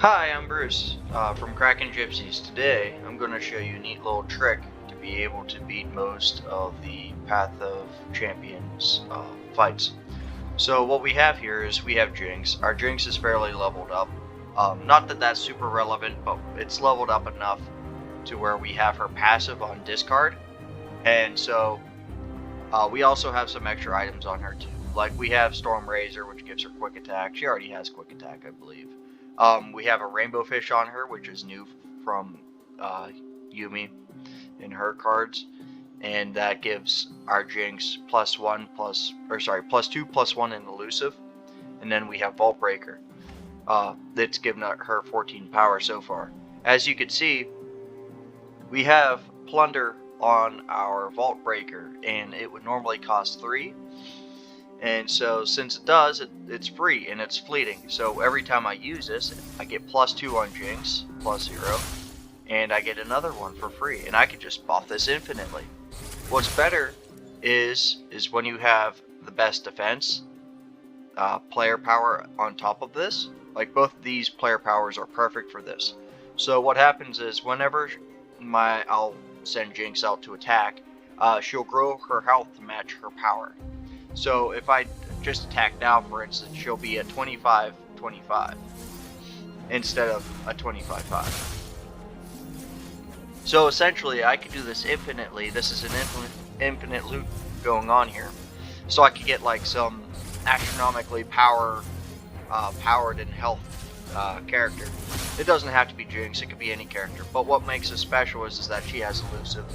Hi, I'm Bruce from Kraken Gypsies. Today, I'm going to show you a neat little trick to be able to beat most of the Path of Champions fights. So what we have here is we have Jinx. Our Jinx is fairly leveled up. Not that that's super relevant, but it's leveled up enough to where we have her passive on discard. And so we also have some extra items on her too. Like we have Storm Razor, which gives her quick attack. She already has quick attack, I believe. We have a rainbow fish on her, which is new from Yumi in her cards, and that gives our Jinx +2/+1 in elusive. And then we have Vault Breaker. That's given her 14 power so far. As you can see, we have Plunder on our Vault Breaker, and it would normally cost 3. And so since it does, it's free and it's fleeting. So every time I use this, I get +2 on Jinx, +0, and I get another one for free. And I can just buff this infinitely. What's better is when you have the best defense player power on top of this. Like both of these player powers are perfect for this. So what happens is whenever I'll send Jinx out to attack, she'll grow her health to match her power. So if I just attack now, for instance, she'll be a 25/25 instead of a 25/5. So essentially, I could do this infinitely. This is an infinite loop going on here. So I could get like some astronomically powered and health character. It doesn't have to be Jinx, it could be any character. But what makes it special is that she has elusive.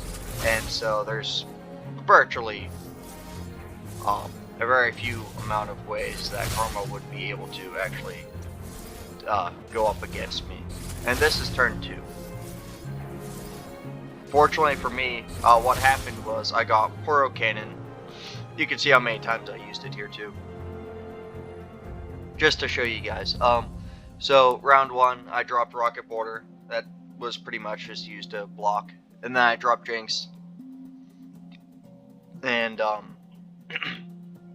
And so there's virtually a very few amount of ways that Karma would be able to actually go up against me. And this is turn 2. Fortunately for me, what happened was I got Poro Cannon. You can see how many times I used it here too. Just to show you guys. So round 1, I dropped Rocket Border. That was pretty much just used to block. And then I dropped Jinx. And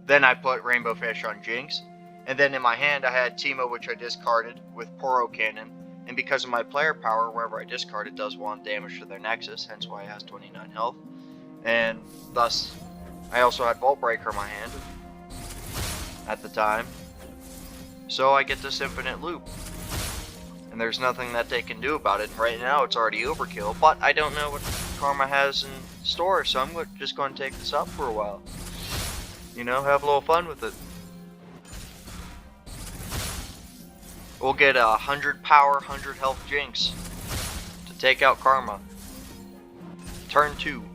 then I put Rainbow Fish on Jinx, and then in my hand I had Teemo, which I discarded with Poro Cannon, and because of my player power, wherever I discard it does 1 damage to their Nexus, hence why it has 29 health, and thus I also had Vault Breaker in my hand at the time, so I get this infinite loop, and there's nothing that they can do about it. Right now it's already overkill, but I don't know what Karma has in store, so I'm just going to take this up for a while. You know, have a little fun with it. We'll get 100 power, 100 health Jinx to take out Karma. Turn 2.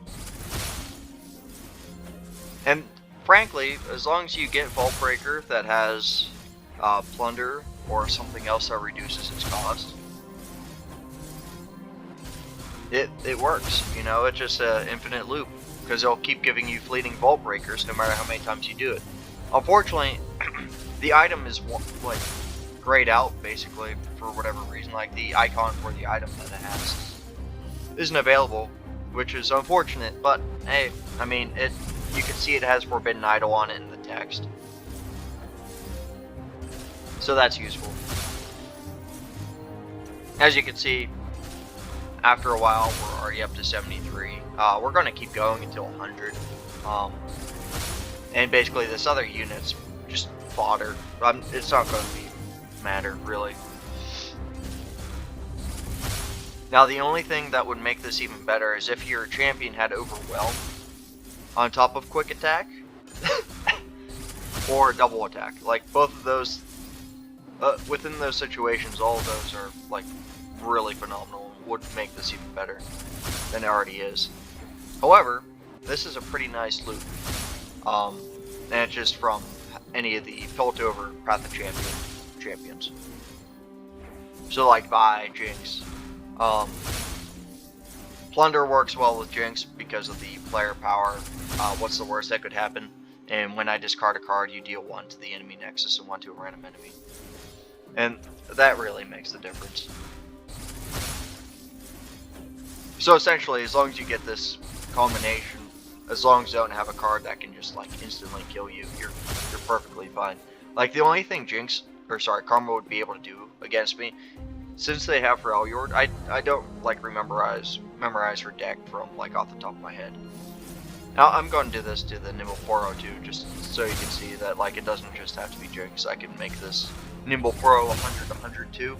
And frankly, as long as you get Vault Breaker that has Plunder or something else that reduces its cost, it works. You know, it's just an infinite loop. Because they'll keep giving you fleeting Vault Breakers no matter how many times you do it. Unfortunately, the item is like grayed out basically for whatever reason. Like the icon for the item that it has isn't available, which is unfortunate. But hey, I mean, you can see it has Forbidden Idol on it in the text, so that's useful. As you can see, after a while, we're already up to 73. We're going to keep going until 100. And basically, this other unit's just fodder. It's not going to matter, really. Now, the only thing that would make this even better is if your champion had Overwhelm on top of Quick Attack. Or Double Attack. Like, both of those, within those situations, all of those are, like, really phenomenal. Would make this even better than it already is. However, this is a pretty nice loop, and it's just from any of the Piltover Path of Champions. So like Vi, Jinx. Plunder works well with Jinx because of the player power. What's the worst that could happen? And when I discard a card, you deal 1 to the enemy Nexus and 1 to a random enemy. And that really makes the difference. So essentially, as long as you get this combination, as long as you don't have a card that can just like instantly kill you, you're perfectly fine. Like the only thing Karma would be able to do against me since they have Freljord, I don't like memorize her deck from like off the top of my head. Now I'm going to do this to the Nimble Poro too, just so you can see that like it doesn't just have to be Jinx. I can make this Nimble Poro 100, 102,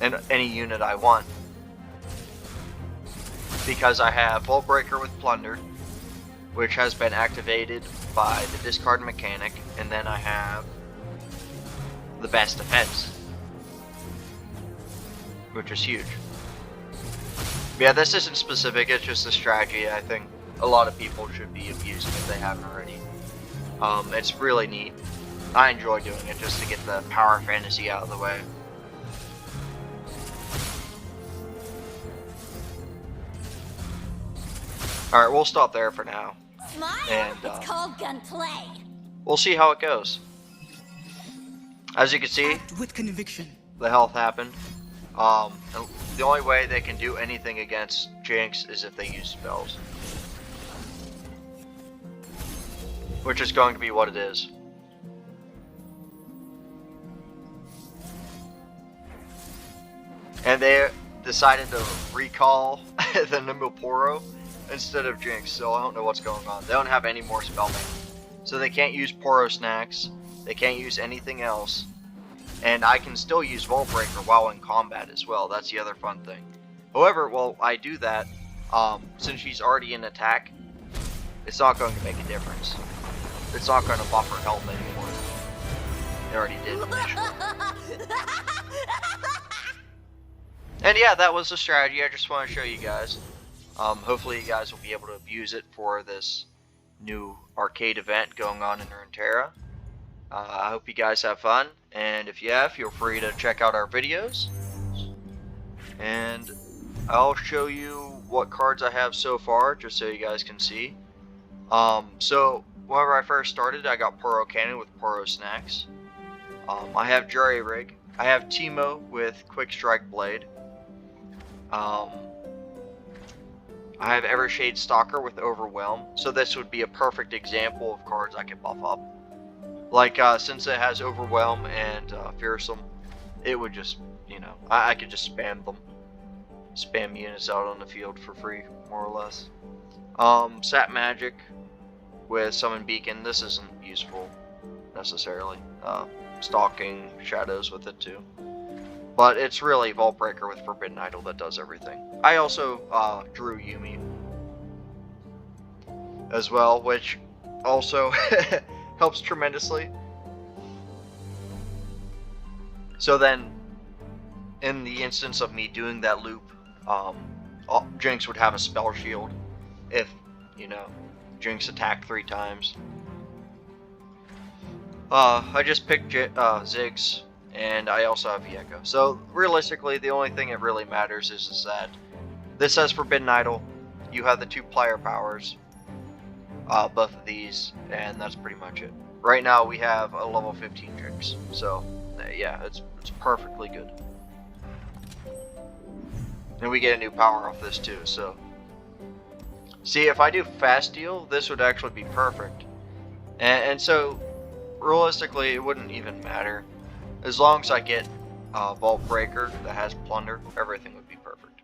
and any unit I want, because I have Vault Breaker with Plunder, which has been activated by the discard mechanic, and then I have the best defense, which is huge. But yeah, this isn't specific, it's just a strategy I think a lot of people should be abusing if they haven't already. It's really neat. I enjoy doing it just to get the power fantasy out of the way. Alright, we'll stop there for now. Smile. And It's called gunplay. we'll see how it goes. As you can see, Act with conviction. the health happened. The only way they can do anything against Jinx is if they use spells, which is going to be what it is. And they decided to recall the Nimble Poro instead of Jinx, so I don't know what's going on. They don't have any more spell mana, so they can't use Poro Snacks, they can't use anything else, and I can still use Vault Breaker while in combat as well. That's the other fun thing. However, while I do that, since she's already in attack, it's not going to make a difference. It's not going to buff her health anymore. They already did initially. And yeah, that was the strategy. I just want to show you guys. Hopefully you guys will be able to abuse it for this new arcade event going on in Runeterra. I hope you guys have fun, and if you have, feel free to check out our videos. And I'll show you what cards I have so far, just so you guys can see. So whenever I first started, I got Poro Cannon with Poro Snacks. I have Jury Rig. I have Teemo with Quick Strike Blade. I have Evershade Stalker with Overwhelm. So this would be a perfect example of cards I could buff up. Like, since it has Overwhelm and Fearsome, it would just, you know, I could just spam them. Spam units out on the field for free, more or less. Sap Magic with Summon Beacon. This isn't useful, necessarily. Stalking Shadows with it, too. But it's really Vault Breaker with Forbidden Idol that does everything. I also drew Yumi as well, which also helps tremendously. So then, in the instance of me doing that loop, Jinx would have a spell shield if, you know, Jinx attacked 3 times. I just picked Ziggs, and I also have Viego. So realistically, the only thing that really matters is that this has Forbidden Idol, you have the 2 player powers, both of these, and that's pretty much it. Right now we have a level 15 Jinx, so yeah, it's perfectly good. And we get a new power off this too, so. See, if I do Fast Deal, this would actually be perfect. And so, realistically, it wouldn't even matter. As long as I get Vault Breaker that has Plunder, everything would be perfect.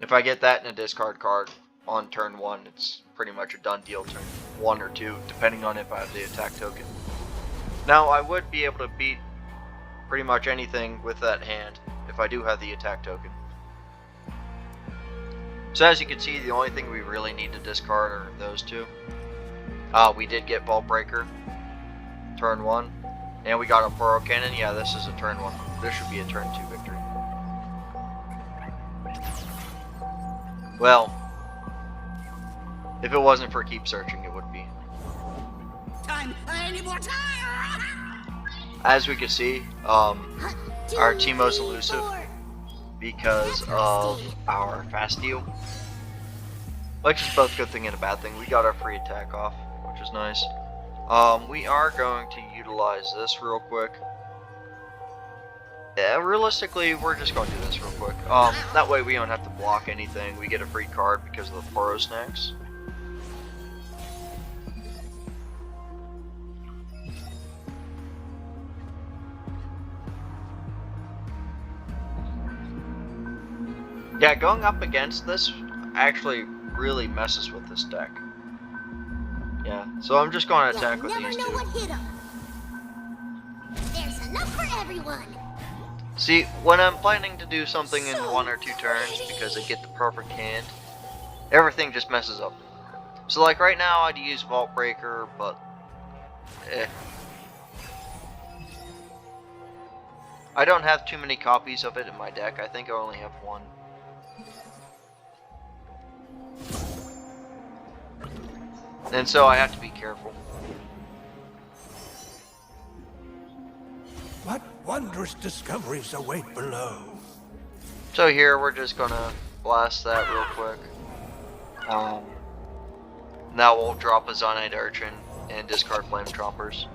If I get that in a discard card on turn 1, it's pretty much a done deal turn 1 or 2, depending on if I have the attack token. Now, I would be able to beat pretty much anything with that hand if I do have the attack token. So as you can see, the only thing we really need to discard are those 2. We did get Vault Breaker, turn 1, and we got a Poro Cannon. Yeah, this is a turn 1. This should be a turn 2 victory. Well, if it wasn't for Keep Searching, it would be. Time. I need more time. As we can see, our Teemo's elusive because of our Fast Deal. Which is both a good thing and a bad thing. We got our free attack off, which is nice. We are going to utilize this real quick. Yeah, realistically, we're just going to do this real quick. That way we don't have to block anything. We get a free card because of the Poro Snacks. Yeah, going up against this actually really messes with this deck. Yeah, so I'm just going to attack with these two. What hit 'em. There's enough for everyone. See, when I'm planning to do something in 1 or 2 turns because I get the perfect hand, everything just messes up. So like right now I'd use Vault Breaker, but I don't have too many copies of it in my deck. I think I only have 1. And so I have to be careful. What wondrous discoveries await below? So here we're just gonna blast that real quick. Now we'll drop a Zonite Urchin and discard Flame Trompers.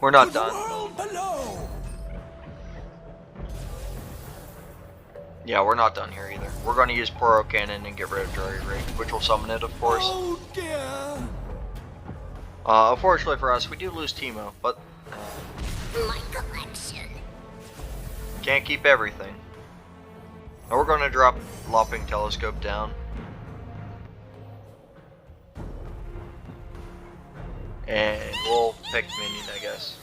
We're not done. World below. Yeah, we're not done here either. We're gonna use Poro Cannon and get rid of Jury Rig, which will summon it, of course. Oh dear. Unfortunately for us, we do lose Teemo, but My collection. can't keep everything. Now we're gonna drop Lopping Telescope down. And we'll pick Minion, I guess.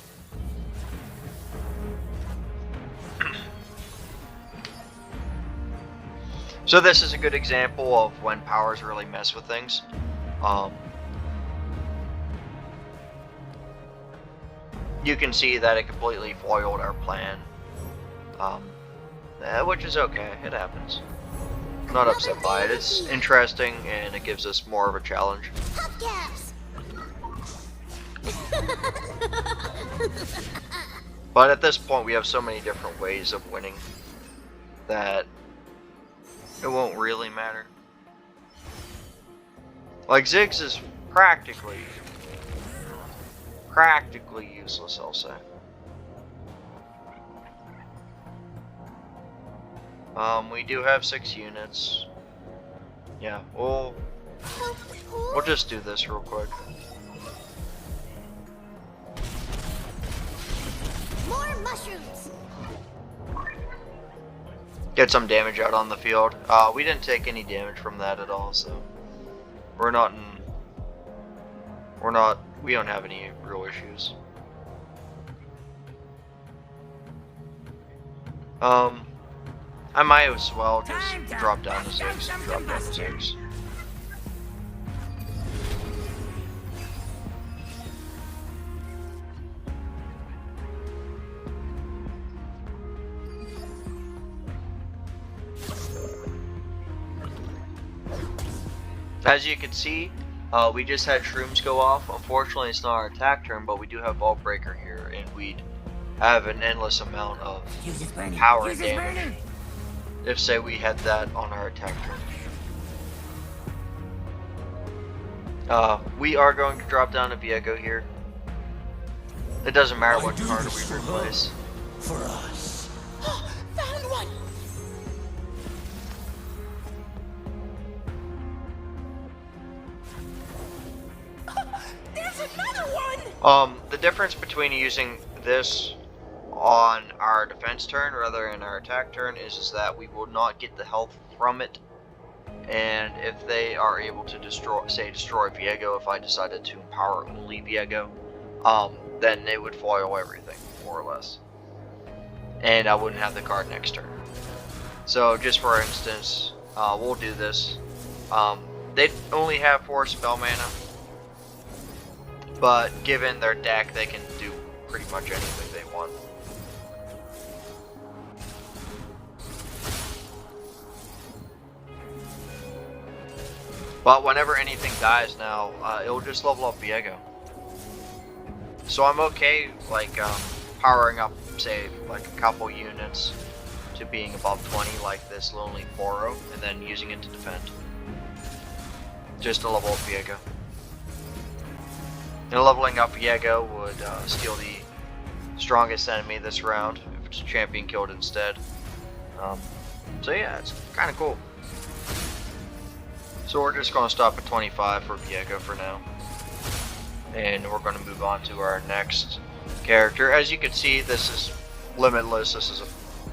So this is a good example of when powers really mess with things. You can see that it completely foiled our plan. Which is okay, it happens. I'm not upset by it. It's interesting and it gives us more of a challenge. Hubcaps. But at this point we have so many different ways of winning that it won't really matter. Like Ziggs is practically useless, I'll say. We do have 6 units. Yeah, we'll just do this real quick. More mushrooms. Get some damage out on the field. We didn't take any damage from that at all, so we don't have any real issues. I might as well just drop down to 6. Drop down to 6. As you can see, we just had Shrooms go off. Unfortunately, it's not our attack turn, but we do have Vault Breaker here, and we'd have an endless amount of power and damage if, say, we had that on our attack turn. We are going to drop down to Viego here. It doesn't matter what card we replace. For us. Found one. There's another one. The difference between using this on our defense turn rather than our attack turn is that we will not get the health from it, and if they are able to destroy Viego, if I decided to empower only Viego, then it would foil everything, more or less, and I wouldn't have the card next turn. So just for instance, we'll do this. They only have 4 spell mana, but given their deck, they can do pretty much anything they want. But whenever anything dies now, it'll just level up Viego. So I'm okay, like, powering up, say, like a couple units to being above 20, like this Lonely Poro, and then using it to defend. Just to level up Viego. And leveling up Viego would steal the strongest enemy this round, if it's a champion killed instead. So yeah, it's kind of cool. So we're just going to stop at 25 for Viego for now. And we're going to move on to our next character. As you can see, this is limitless. This is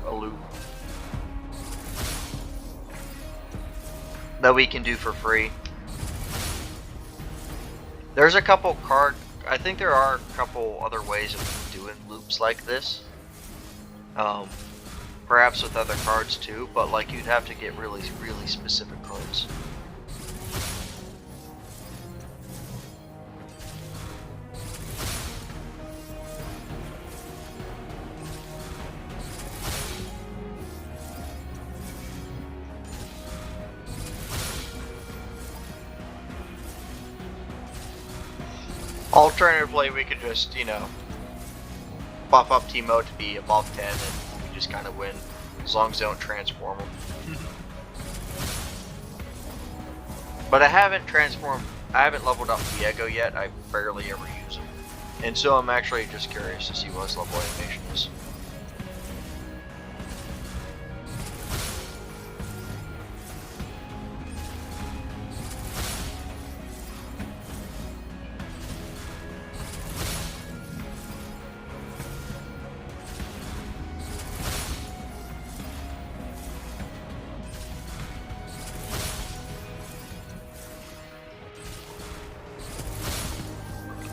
a loop that we can do for free. There's a couple I think there are a couple other ways of doing loops like this. Perhaps with other cards too, but like you'd have to get really specific cards. Alternatively, we could just, you know, buff up Teemo to be above 10 and we just kind of win, as long as they don't transform him. But I haven't leveled up Diego yet. I barely ever use him. And so I'm actually just curious to see what his level animation is.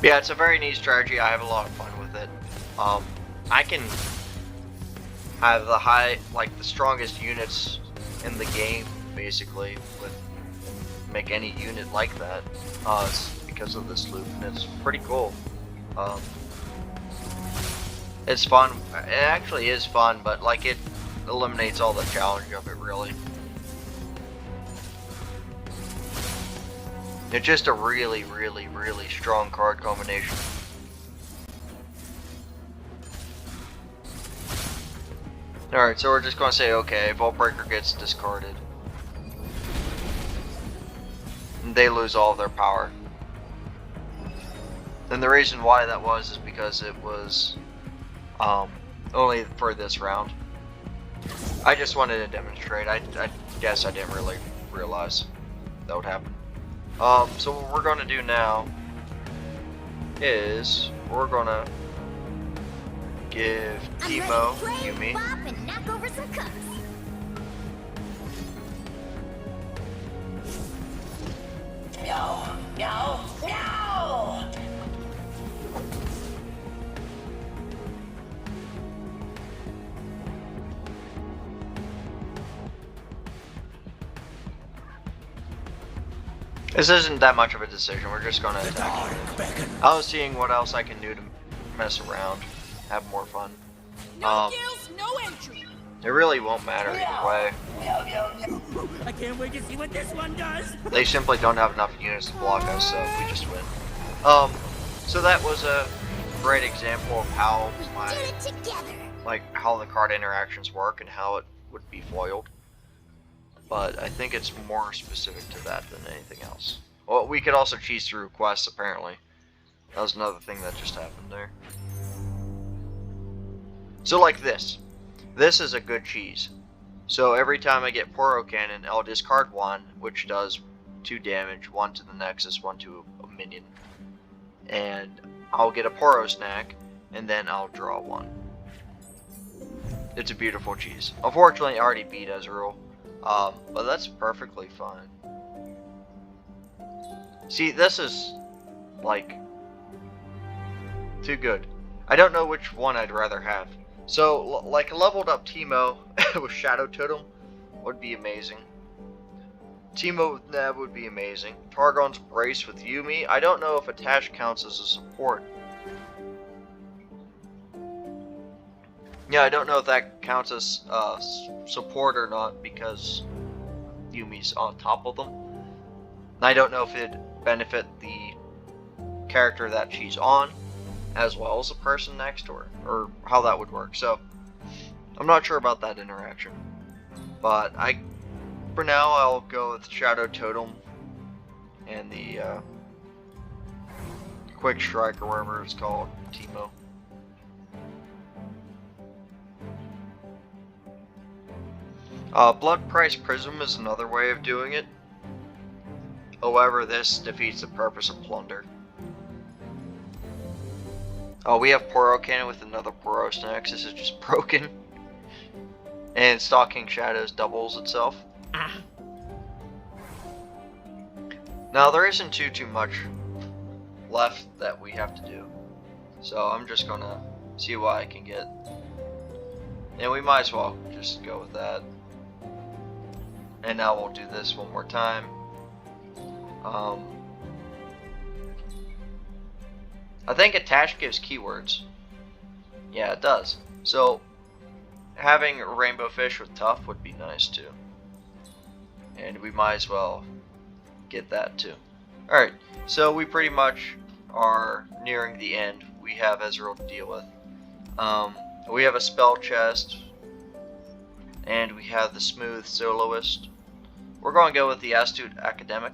Yeah, it's a very neat strategy. I have a lot of fun with it. I can have the strongest units in the game, basically, make any unit like that. It's because of this loop, and it's pretty cool. It's fun. It actually is fun, but like it eliminates all the challenge of it, really. It's just a really strong card combination. Alright, so we're just going to say, okay, Vault Breaker gets discarded. And they lose all of their power. And the reason why that was is because it was only for this round. I just wanted to demonstrate. I guess I didn't really realize that would happen. So what we're going to do now is we're going to give Teemo Yumi. And knock over some cups. No, no, no! This isn't that much of a decision, we're just gonna attack it. I was seeing what else I can do to mess around, have more fun. No deals, no entry. It really won't matter either way. I can't wait to see what this one does. They simply don't have enough units to block us, so we just win. So that was a great example of how how the card interactions work and how it would be foiled. But I think it's more specific to that than anything else. Well, we could also cheese through quests, apparently. That was another thing that just happened there. So like this. This is a good cheese. So every time I get Poro Cannon, I'll discard one, which does 2 damage, 1 to the Nexus, 1 to a minion. And I'll get a Poro Snack, and then I'll draw 1. It's a beautiful cheese. Unfortunately, I already beat Ezreal. But that's perfectly fine. See, this is, like, too good. I don't know which one I'd rather have. So, like, a leveled up Teemo with Shadow Totem would be amazing. Teemo with Neb would be amazing. Targon's Brace with Yumi. I don't know if Attach counts as a support. Yeah, I don't know if that counts as support or not because Yumi's on top of them. I don't know if it'd benefit the character that she's on as well as the person next to her, or how that would work. So I'm not sure about that interaction. But for now, I'll go with Shadow Totem and the Quick Strike or whatever it's called, Teemo. Blood Price Prism is another way of doing it. However, this defeats the purpose of Plunder. Oh, we have Poro Cannon with another Poro Snacks. This is just broken. And Stalking Shadows doubles itself. Now there isn't too much left that we have to do. So I'm just gonna see what I can get. And we might as well just go with that. And now we'll do this one more time. I think attach gives keywords. Yeah, it does. So having rainbow fish with tough would be nice too. And we might as well get that too. Alright, so we pretty much are nearing the end. We have Ezreal to deal with. We have a spell chest. And we have the smooth soloist. We're going to go with the astute academic.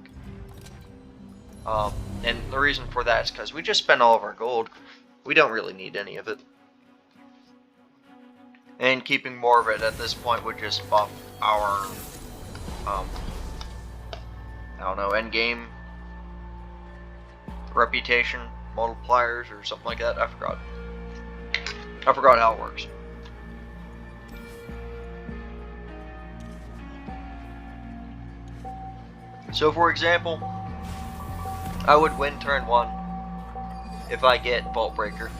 And the reason for that is because we just spent all of our gold. We don't really need any of it. And keeping more of it at this point would just buff our, I don't know, end game reputation multipliers or something like that. I forgot how it works. So for example, I would win turn 1 if I get Vault Breaker.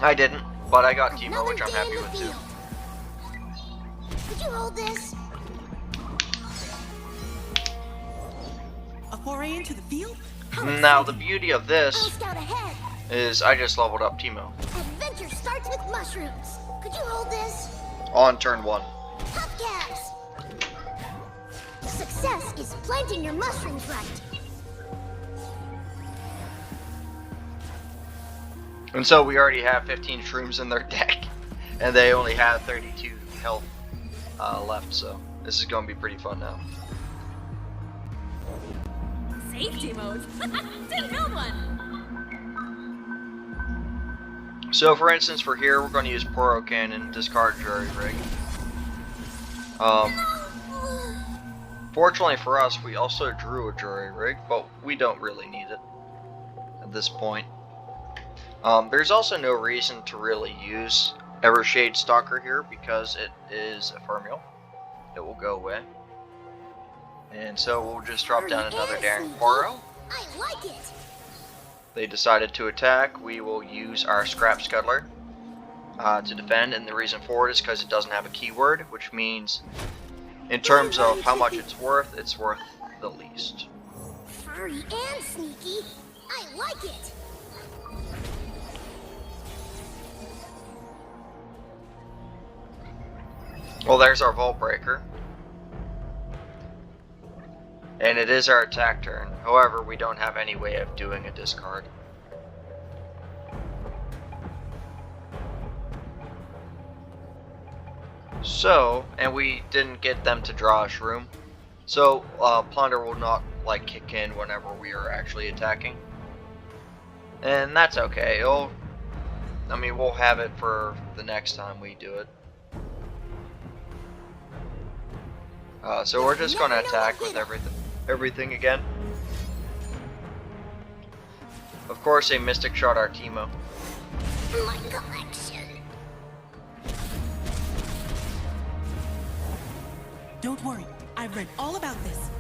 I didn't, but I got Teemo, which I'm happy with too. Could you hold this? A foray into the field? Now the beauty of I'll this scout ahead. is I just leveled up Teemo Adventure starts with mushrooms. Could you hold this? on turn 1. Hubcaps. Success is planting your mushrooms right. And so we already have 15 shrooms in their deck, and they only have 32 health left, so this is going to be pretty fun now. Safety mode? Didn't build one! So for instance, for here, we're going to use Poro Cannon, discard Jury Rig. Fortunately for us, we also drew a Jury Rig, but we don't really need it at this point. There's also no reason to really use Evershade Stalker here because it is ephemeral. It will go away. And so we'll just drop down another Daring Poro. I like it. They decided to attack. We will use our Scrap Scuttler to defend, and the reason for it is because it doesn't have a keyword, which means in terms of how much it's worth the least. Furry and sneaky. I like it. Well, there's our Vault Breaker. And it is our attack turn. However, we don't have any way of doing a discard. So, and we didn't get them to draw a shroom. So, Plunder will not like kick in whenever we are actually attacking. And that's okay. We'll have it for the next time we do it. So we're just going to attack with everything again. Of course, a Mystic Shot our Teemo. My collection. Don't worry, I've read all about this.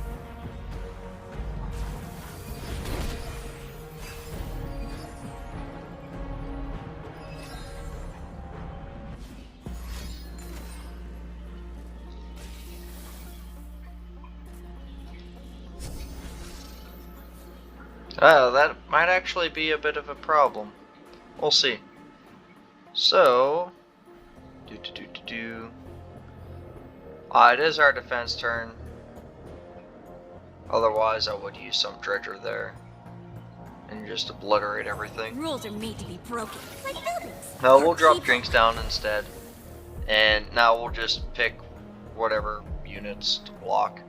That might actually be a bit of a problem. We'll see. So, it is our defense turn. Otherwise, I would use some Dredger there and just obliterate everything. Rules are made to be broken, like buildings. No, we'll drop drinks down instead, and now we'll just pick whatever units to block.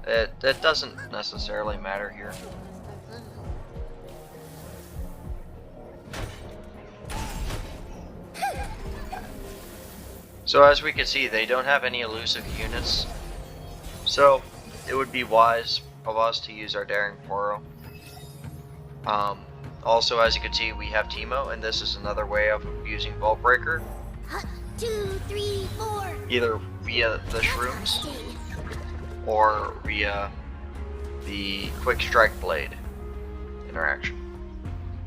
It doesn't necessarily matter here. So as we can see, they don't have any elusive units, so it would be wise of us to use our Daring Poro. Also, as you can see, we have Teemo, and this is another way of using Vault Breaker. Hut, 2, 3, 4. either via the shrooms Sting. or via the quick strike blade interaction.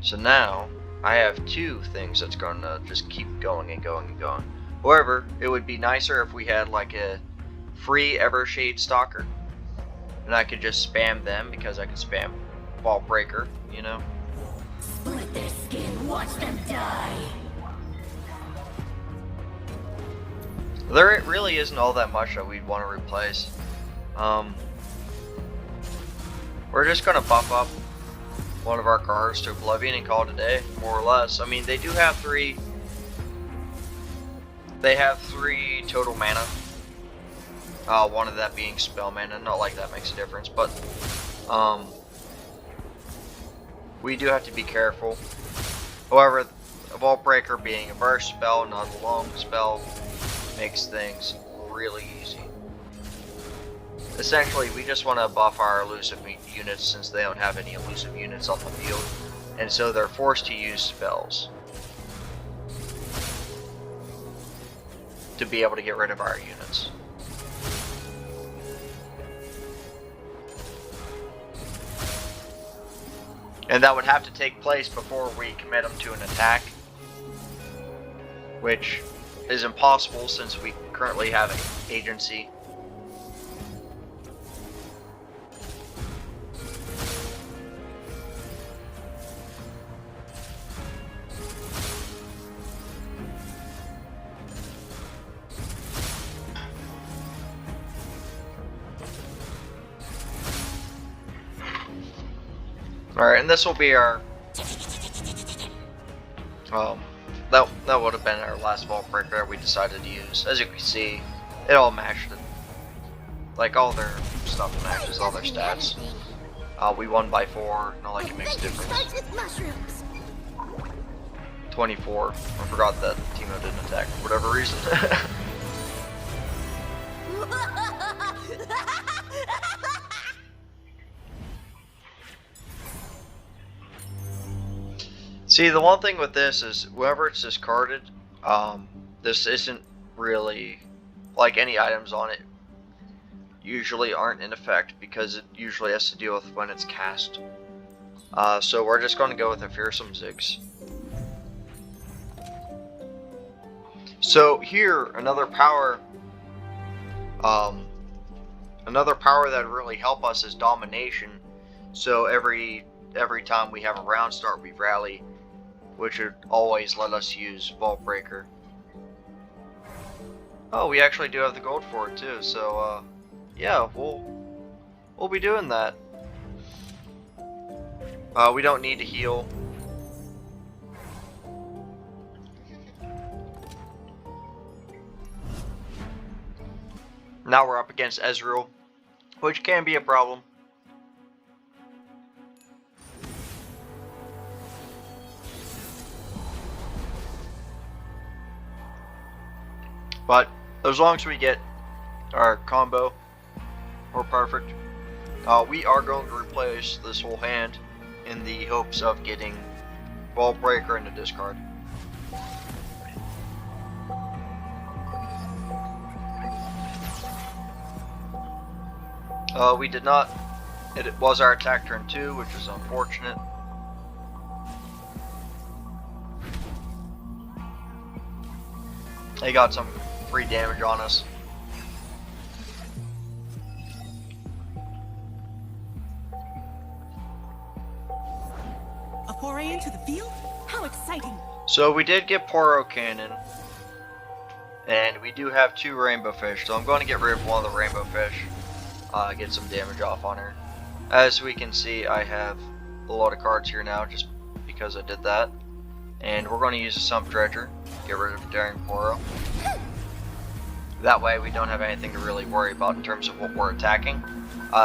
So now I have two things that's going to just keep going and going and going. However, it would be nicer if we had like a free Evershade Stalker, and I could just spam them because I can spam Vault Breaker, you know? Split their skin, watch them die. There really isn't all that much that we'd want to replace. We're just going to buff up one of our cards to Oblivion and call it a day, more or less. I mean, they do have three. They have 3 total mana. One of that being spell mana. Not like that makes a difference, but we do have to be careful. However, a Vault Breaker being a burst spell, not a long spell, makes things really easy. Essentially, we just want to buff our elusive units since they don't have any elusive units on the field, and so they're forced to use spells to be able to get rid of our units. And that would have to take place before we commit them to an attack, which is impossible since we currently have an agency. Alright, and this will be our that would have been our last Vault Breaker that we decided to use. As you can see, it all matched it. Like all their stuff matches, all their stats. We won by 4, not like it makes a difference. Starts with mushrooms. 24. I forgot that Timo didn't attack for whatever reason. See, the one thing with this is whenever it's discarded, this isn't really, like, any items on it usually aren't in effect because it usually has to deal with when it's cast. So we're just going to go with a Fearsome Ziggs. So here, another power that would really help us is Domination. So every time we have a round start, we rally, which would always let us use Vault Breaker. Oh, we actually do have the gold for it too, so yeah, we'll be doing that. We don't need to heal. Now we're up against Ezreal, which can be a problem. But as long as we get our combo, we're perfect. We are going to replace this whole hand in the hopes of getting Vault Breaker into discard. We did not. It was our attack turn 2, which is unfortunate. They got some free damage on us. A foray into the field? How exciting! So we did get Poro Cannon, and we do have 2 Rainbow Fish, so I'm going to get rid of one of the Rainbow Fish, get some damage off on her. As we can see, I have a lot of cards here now just because I did that. And we're going to use a Sump Dredger, get rid of Daring Poro. That way we don't have anything to really worry about in terms of what we're attacking.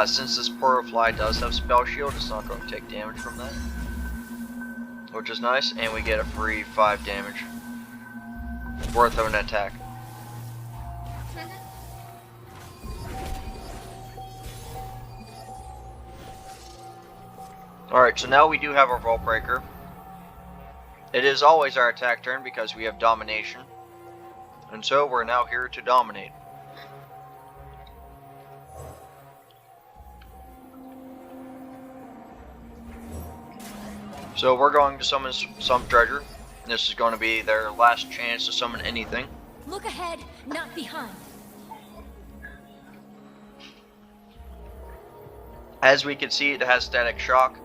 Since this Poro Fly does have Spell Shield, it's not going to take damage from that, which is nice, and we get a free 5 damage worth of an attack. Alright, so now we do have our Vault Breaker. It is always our attack turn because we have Domination. And so we're now here to dominate. So we're going to summon some treasure. This is going to be their last chance to summon anything. Look ahead, not behind. As we can see, it has static shock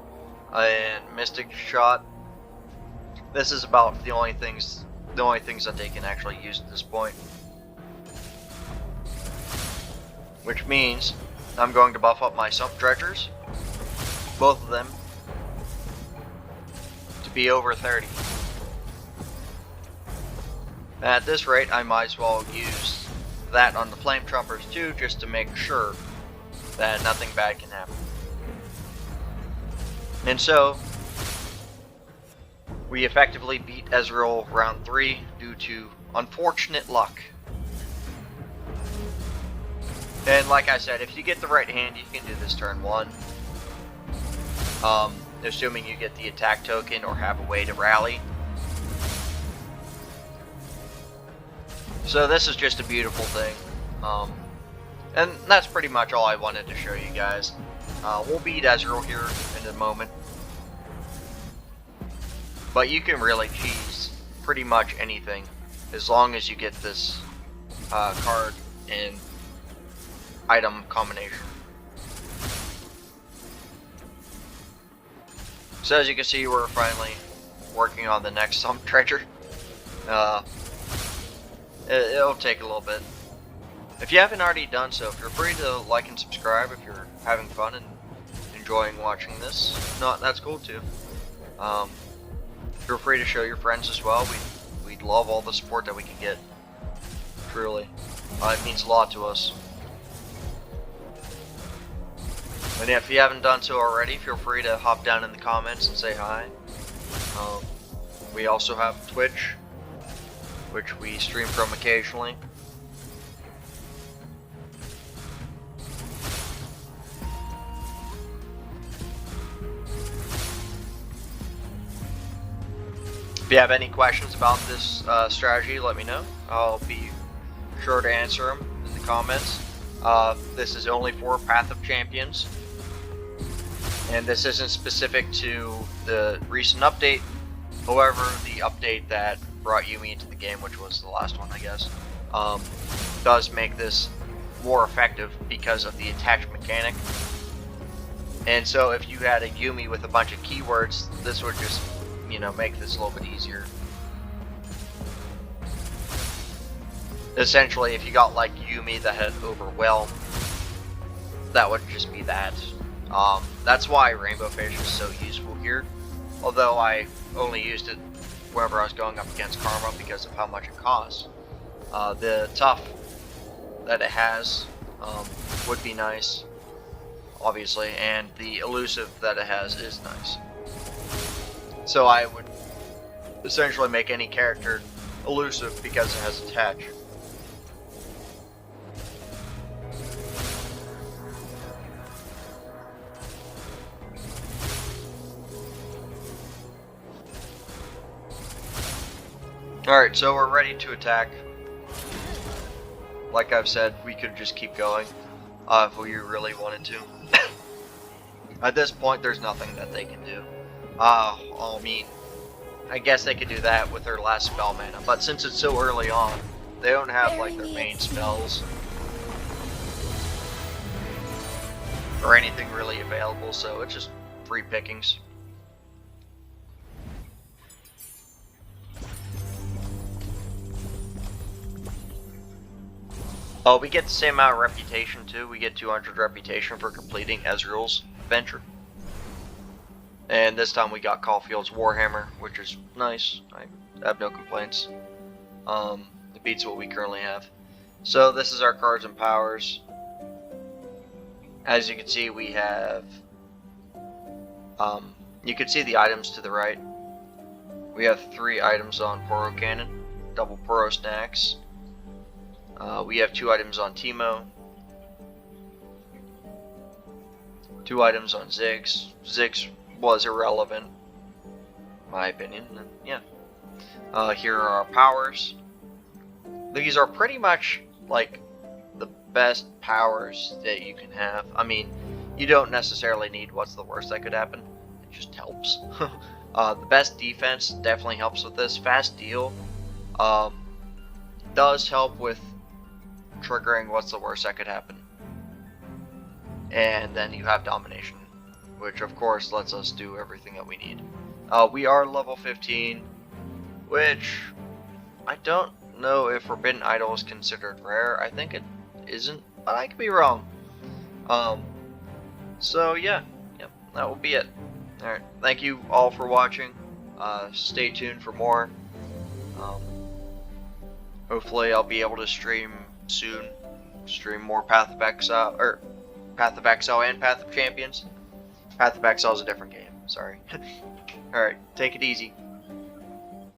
and mystic shot. This is about the only things that they can actually use at this point. Which means I'm going to buff up my sump treasures, both of them, to be over 30. At this rate, I might as well use that on the flame trumpers too, just to make sure that nothing bad can happen. And so, we effectively beat Ezreal round 3 due to unfortunate luck. And like I said, if you get the right hand, you can do this turn 1. Assuming you get the attack token or have a way to rally. So this is just a beautiful thing. And that's pretty much all I wanted to show you guys. We'll beat Ezreal here in a moment. But you can really cheese pretty much anything as long as you get this card in item combination. So as you can see, we're finally working on the next sump treasure. It'll take a little bit. If you haven't already done so, feel free to like and subscribe if you're having fun and enjoying watching this. If not, that's cool too. Feel free to show your friends as well. We'd love all the support that we can get. Truly. It means a lot to us. And if you haven't done so already, feel free to hop down in the comments and say hi. We also have Twitch, which we stream from occasionally. If you have any questions about this strategy, let me know. I'll be sure to answer them in the comments. This is only for Path of Champions. And this isn't specific to the recent update. However, the update that brought Yumi into the game, which was the last one, I guess, does make this more effective because of the attach mechanic. And so if you had a Yumi with a bunch of keywords, this would just, make this a little bit easier. Essentially, if you got like Yumi that had Overwhelm, that would just be that. That's why Rainbow Fish is so useful here. Although I only used it whenever I was going up against Karma because of how much it costs. The tough that it has would be nice, obviously, and the elusive that it has is nice. So I would essentially make any character elusive because it has attach. Alright, so we're ready to attack. Like I've said, we could just keep going if we really wanted to. At this point, there's nothing that they can do. I guess they could do that with their last spell mana, but since it's so early on, they don't have like their main spells or anything really available, so it's just free pickings. Oh, we get the same amount of reputation too. We get 200 reputation for completing Ezreal's adventure. And this time we got Caulfield's Warhammer, which is nice. I have no complaints. It beats what we currently have. So this is our cards and powers. As you can see, we have... you can see the items to the right. We have 3 items on Poro Cannon, double Poro Snacks. We have 2 items on Teemo, 2 items on Ziggs. Ziggs was irrelevant, in my opinion. And yeah. Here are our powers. these are pretty much like the best powers that you can have. I mean, you don't necessarily need what's the worst that could happen. It just helps. The best defense definitely helps with this. Fast deal does help with triggering what's the worst that could happen. And then you have domination, which of course lets us do everything that we need. We are level 15, which I don't know if Forbidden Idol is considered rare. I think it isn't, but I could be wrong. So yeah, yep, that will be it. Alright, thank you all for watching. Stay tuned for more. Hopefully I'll be able to stream soon. Stream more Path of Exile, or Path of Exile and Path of Champions. Path of Exile is a different game, sorry. Alright, take it easy.